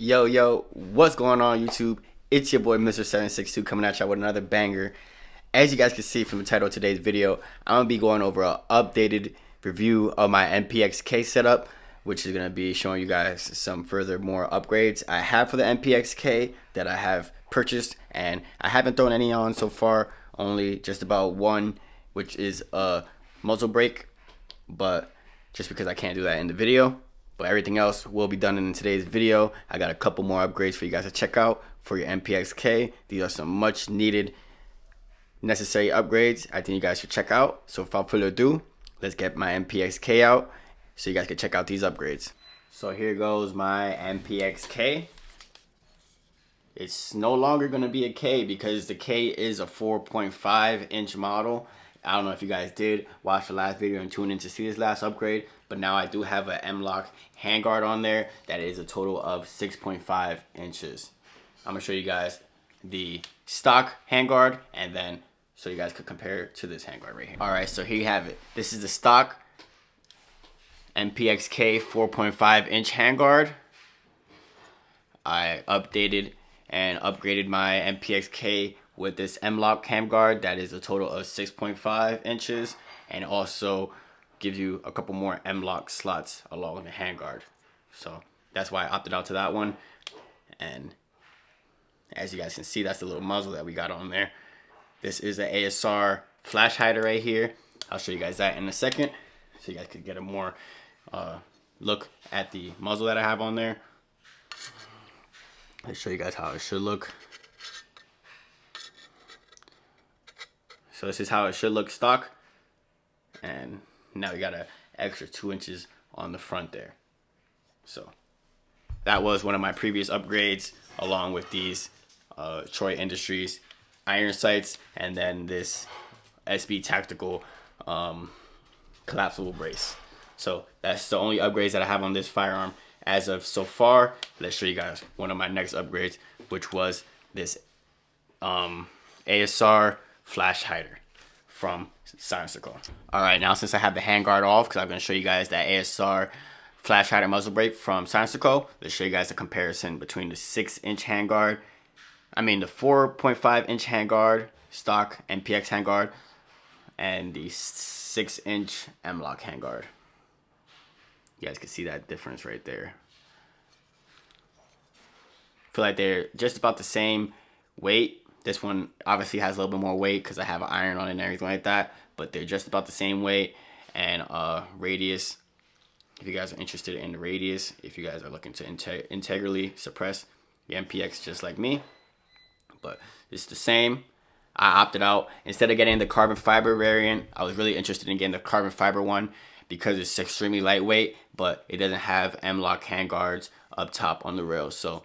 Yo, what's going on YouTube? It's your boy Mr. 762 coming at y'all with another banger. As you guys can see from the title of today's video, I'm going to be going over an updated review of my MPX K setup, which is going to be showing you guys some further more upgrades I have for the MPX K that I have purchased, and I haven't thrown any on so far, only just about one, which is a muzzle brake, but just because I can't do that in the video. But everything else will be done in today's video. I got a couple more upgrades for you guys to check out for your MPX K. These are some much needed, necessary upgrades I think you guys should check out. So without further ado, let's get my MPX K out so you guys can check out these upgrades. So here goes my MPX K. It's no longer going to be a K because the K is a 4.5 inch model. I don't know if you guys did watch the last video and tune in to see this last upgrade, but now I do have an M-LOK handguard on there that is a total of 6.5 inches. I'm going to show you guys the stock handguard and then so you guys could compare it to this handguard right here. Alright, so here you have it. This is the stock MPX K 4.5 inch handguard. I updated and upgraded my MPX K with this M-LOK handguard that is a total of 6.5 inches and also gives you a couple more M-LOK slots along with the handguard. So that's why I opted out to that one. And as you guys can see, that's the little muzzle that we got on there. This is an ASR Flash Hider right here. I'll show you guys that in a second so you guys could get a more look at the muzzle that I have on there. Let's show you guys how it should look. So this is how it should look stock, and now we got an extra 2 inches on the front there. So that was one of my previous upgrades, along with these Troy Industries iron sights, and then this SB Tactical collapsible brace. So that's the only upgrades that I have on this firearm as of so far. Let's show you guys one of my next upgrades, which was this ASR Flash Hider from Silencer Co. Alright, now since I have the handguard off, because I'm going to show you guys that ASR Flash Hider muzzle brake from Silencer Co. Let's show you guys the comparison between the 6-inch handguard, the 4.5 inch handguard, stock MPX handguard, and the 6-inch M-LOK handguard. You guys can see that difference right there. I feel like they're just about the same weight. This one obviously has a little bit more weight because I have an iron on it and everything like that, but they're just about the same weight. And radius, if you guys are interested in the radius, if you guys are looking to integrally suppress the MPX just like me, but it's the same. I opted out. Instead of getting the carbon fiber variant, I was really interested in getting the carbon fiber one because it's extremely lightweight, but it doesn't have M-LOK handguards up top on the rails. So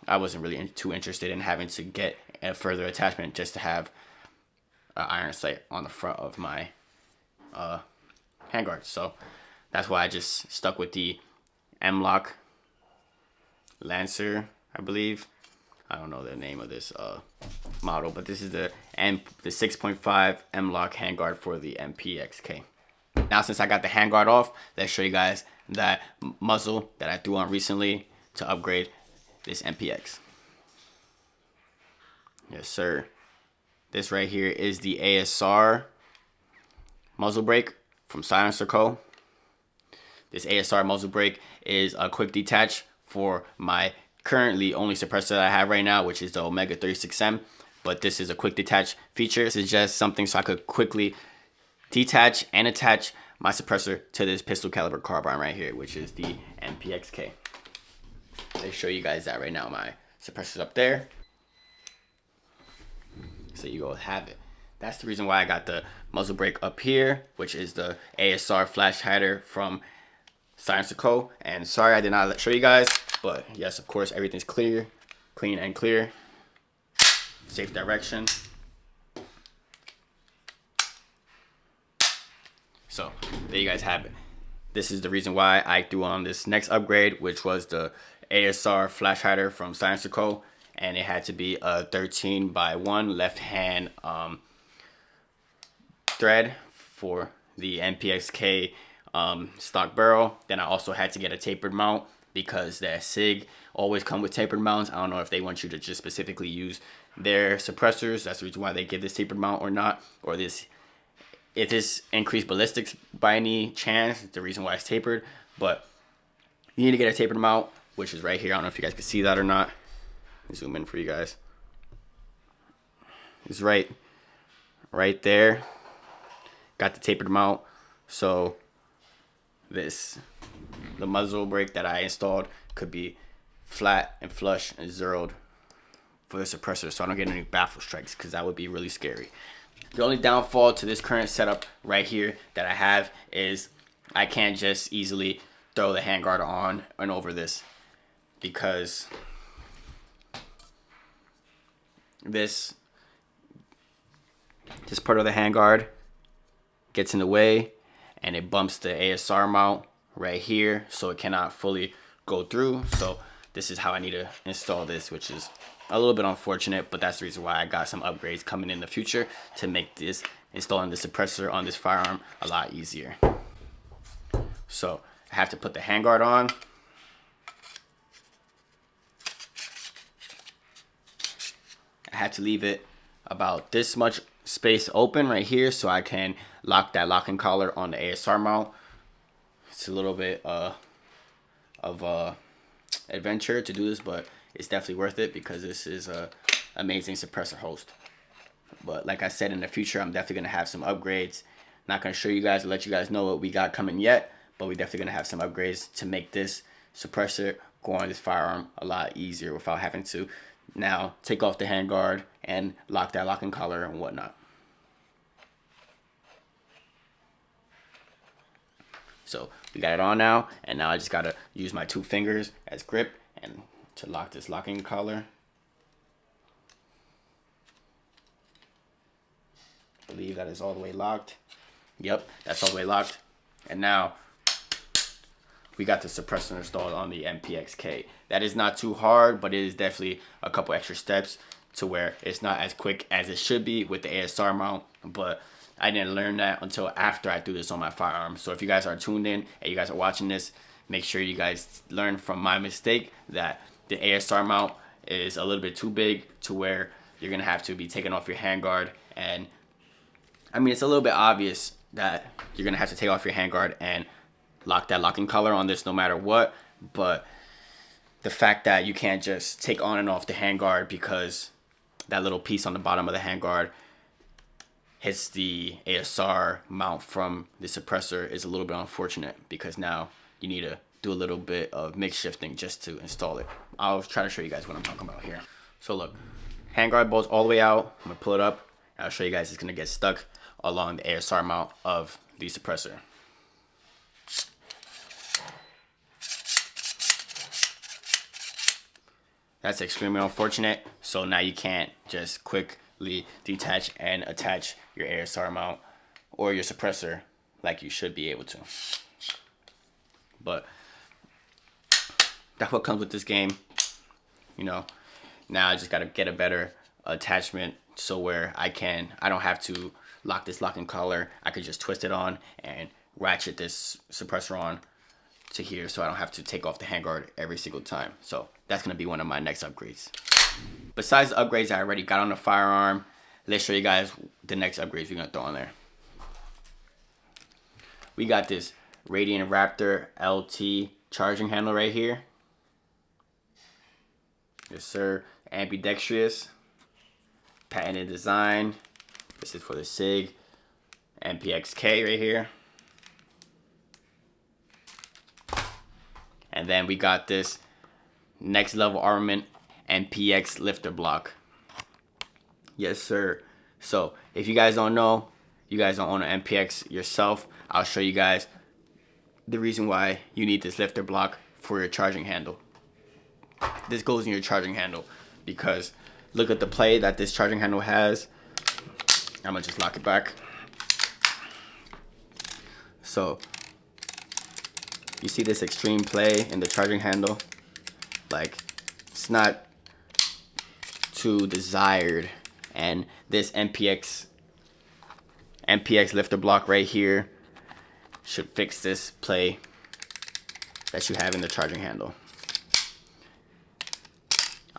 I wasn't really too interested in having to get a further attachment just to have an iron sight on the front of my handguard. So that's why I just stuck with the M-LOK Lancer, I believe. I don't know the name of this model, but this is the 6.5 M-LOK handguard for the MPX K. Now since I got the handguard off, let's show you guys that muzzle that I threw on recently to upgrade this MPX. Yes sir. This right here is the ASR muzzle brake from Silencer Co. This ASR muzzle brake is a quick detach for my currently only suppressor that I have right now, which is the Omega 36M. But this is a quick detach feature. This is just something so I could quickly detach and attach my suppressor to this pistol caliber carbine right here, which is the MPX K. Let's show you guys that right now. My suppressor's up there. So you go have it. That's the reason why I got the muzzle brake up here, which is the ASR Flash Hider from Silencer Co. And sorry I did not show you guys, but yes, of course, everything's clean and clear. Safe direction. So there you guys have it. This is the reason why I threw on this next upgrade, which was the ASR Flash Hider from Silencer Co. And it had to be a 13x1 left hand thread for the MPX K stock barrel. Then I also had to get a tapered mount because that SIG always come with tapered mounts. I don't know if they want you to just specifically use their suppressors. That's the reason why they give this tapered mount or not, or this, if this increased ballistics by any chance, it's the reason why it's tapered. But you need to get a tapered mount, which is right here. I don't know if you guys can see that or not. Let me zoom in for you guys. It's right there. Got the tapered mount. So the muzzle brake that I installed could be flat and flush and zeroed for the suppressor, so I don't get any baffle strikes, because that would be really scary. The only downfall to this current setup right here that I have is I can't just easily throw the handguard on and over this, because this part of the handguard gets in the way and it bumps the ASR mount right here, so it cannot fully go through. So this is how I need to install this, which is a little bit unfortunate, but that's the reason why I got some upgrades coming in the future to make this installing the suppressor on this firearm a lot easier. So I have to put the handguard on. I have to leave it about this much space open right here so I can lock that locking collar on the ASR mount. It's a little bit of adventure to do this, but it's definitely worth it because this is a amazing suppressor host. But like I said, in the future, I'm definitely going to have some upgrades. Not going to show you guys or let you guys know what we got coming yet, but we're definitely going to have some upgrades to make this suppressor go on this firearm a lot easier without having to now take off the handguard and lock that locking collar and whatnot. So we got it on now, and now I just got to use my 2 fingers as grip and to lock this locking collar. I believe that is all the way locked. Yep, that's all the way locked. And now we got the suppressor installed on the MPX K. That is not too hard, but it is definitely a couple extra steps to where it's not as quick as it should be with the ASR mount, but I didn't learn that until after I threw this on my firearm. So if you guys are tuned in and you guys are watching this, make sure you guys learn from my mistake that the ASR mount is a little bit too big to where you're gonna have to be taking off your handguard. And I mean, it's a little bit obvious that you're gonna have to take off your handguard and lock that locking collar on this no matter what, but the fact that you can't just take on and off the handguard because that little piece on the bottom of the handguard hits the ASR mount from the suppressor is a little bit unfortunate, because now you need to do a little bit of mix shifting just to install it. I'll try to show you guys what I'm talking about here. So look, handguard bolts all the way out. I'm gonna pull it up and I'll show you guys it's gonna get stuck along the ASR mount of the suppressor. That's extremely unfortunate. So now you can't just quickly detach and attach your ASR mount or your suppressor like you should be able to. But that's what comes with this game. You know, now I just gotta get a better attachment so where I don't have to lock this locking collar. I could just twist it on and ratchet this suppressor on to here so I don't have to take off the handguard every single time. So that's gonna be one of my next upgrades. Besides the upgrades I already got on the firearm, let's show you guys the next upgrades we're gonna throw on there. We got this Radiant Raptor LT charging handle right here. Yes sir, ambidextrous, patented design. This is for the SIG MPX K right here. And then we got this Next Level Armament MPX lifter block. Yes sir. So if you guys don't know, you guys don't own an MPX yourself, I'll show you guys the reason why you need this lifter block for your charging handle. This goes in your charging handle because look at the play that this charging handle has. I'm gonna just lock it back. So you see this extreme play in the charging handle? Like, it's not too desired. And this MPX lifter block right here should fix this play that you have in the charging handle.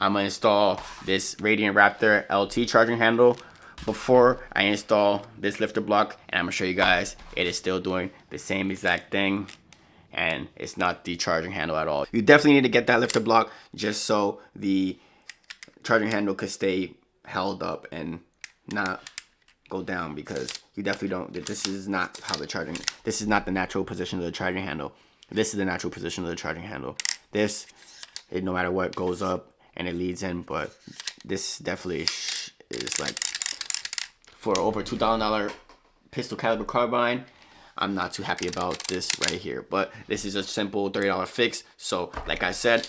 I'm gonna install this Radiant Raptor LT charging handle before I install this lifter block, and I'm gonna show you guys it is still doing the same exact thing, and it's not the charging handle at all. You definitely need to get that lifter block just so the charging handle could stay held up and not go down, because you definitely don't. This is not how the charging. This is not the natural position of the charging handle. This is the natural position of the charging handle. This, no matter what, goes up and it leads in, but this definitely is like, for over $2,000 pistol caliber carbine, I'm not too happy about this right here. But this is a simple $30 fix. So like I said,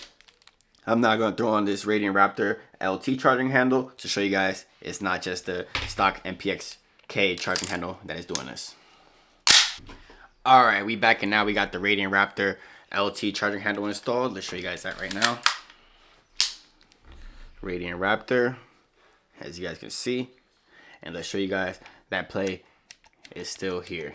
I'm not going to throw on this Radiant Raptor LT charging handle to show you guys it's not just the stock MPX K charging handle that is doing this. Alright, we back, and now we got the Radiant Raptor LT charging handle installed. Let's show you guys that right now. Radiant Raptor, as you guys can see. And let's show you guys that play is still here.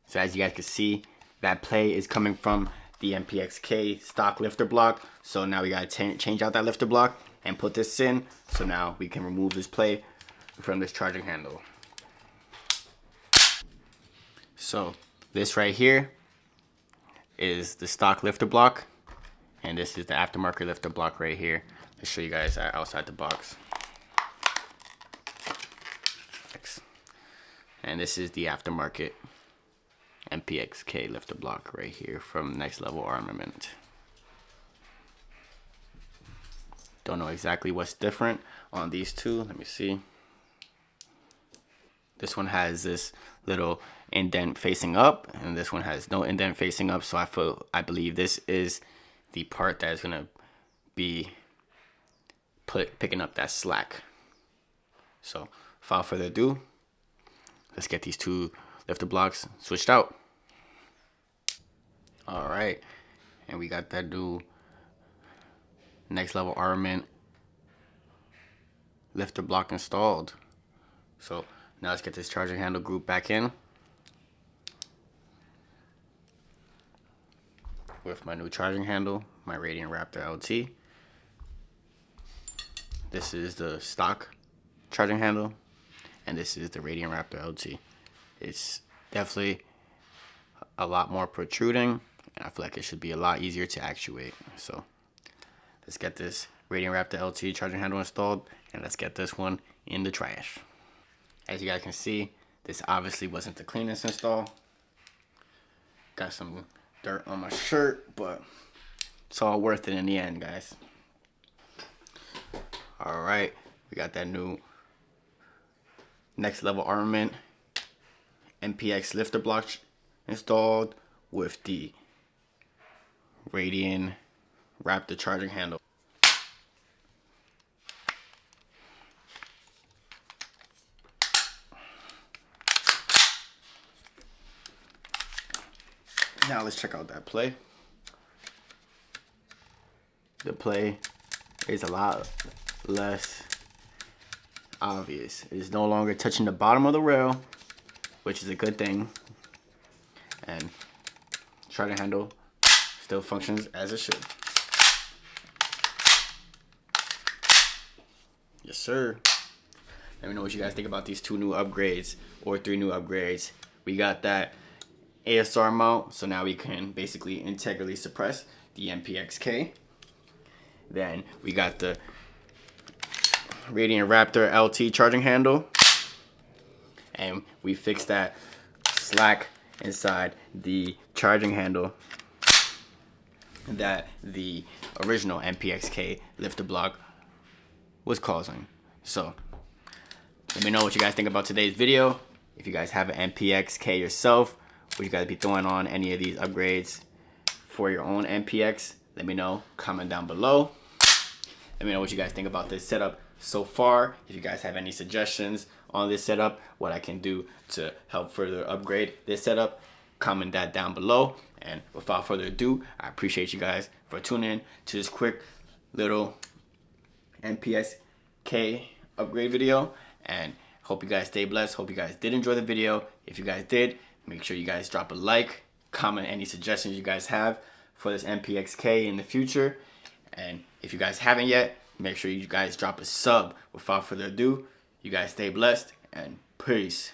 So as you guys can see, that play is coming from the MPX K stock lifter block. So now we gotta change out that lifter block and put this in. So now we can remove this play from this charging handle. So this right here is the stock lifter block, and this is the aftermarket lifter block right here. Let's show you guys that outside the box. And this is the aftermarket MPX K lifter block right here from Next Level Armament. Don't know exactly what's different on these two. Let me see. This one has this little indent facing up, and this one has no indent facing up. So I believe this is the part that is gonna be picking up that slack. So without further ado, let's get these two lifter blocks switched out. All right, and we got that new Next Level Armament lifter block installed. So now let's get this charging handle group back in with my new charging handle, my Radiant Raptor LT. This is the stock charging handle, and this is the Radiant Raptor LT. It's definitely a lot more protruding, and I feel like it should be a lot easier to actuate. So let's get this Radiant Raptor LT charging handle installed, and let's get this one in the trash. As you guys can see, this obviously wasn't the cleanest install. Got some dirt on my shirt, but it's all worth it in the end, guys. All right, we got that new Next Level Armament MPX lifter block installed with the Radiant Raptor charging handle. Now let's check out that play. The play is a lot less obvious. It is no longer touching the bottom of the rail, which is a good thing. And charging handle still functions as it should. Yes, sir. Let me know what you guys think about these two new upgrades, or three new upgrades. We got that ASR mount, so now we can basically integrally suppress the MPX K. Then we got the Radiant Raptor LT charging handle, and we fixed that slack inside the charging handle that the original MPX K lifter block was causing. So let me know what you guys think about today's video. If you guys have an MPX K yourself, would you guys be throwing on any of these upgrades for your own MPX? Let me know. Comment down below. Let me know what you guys think about this setup so far. If you guys have any suggestions on this setup, what I can do to help further upgrade this setup, comment that down below. And without further ado, I appreciate you guys for tuning in to this quick little MPX K upgrade video. And hope you guys stay blessed. Hope you guys did enjoy the video. If you guys did, make sure you guys drop a like, comment any suggestions you guys have for this MPX K in the future. And if you guys haven't yet, make sure you guys drop a sub. Without further ado, you guys stay blessed and peace.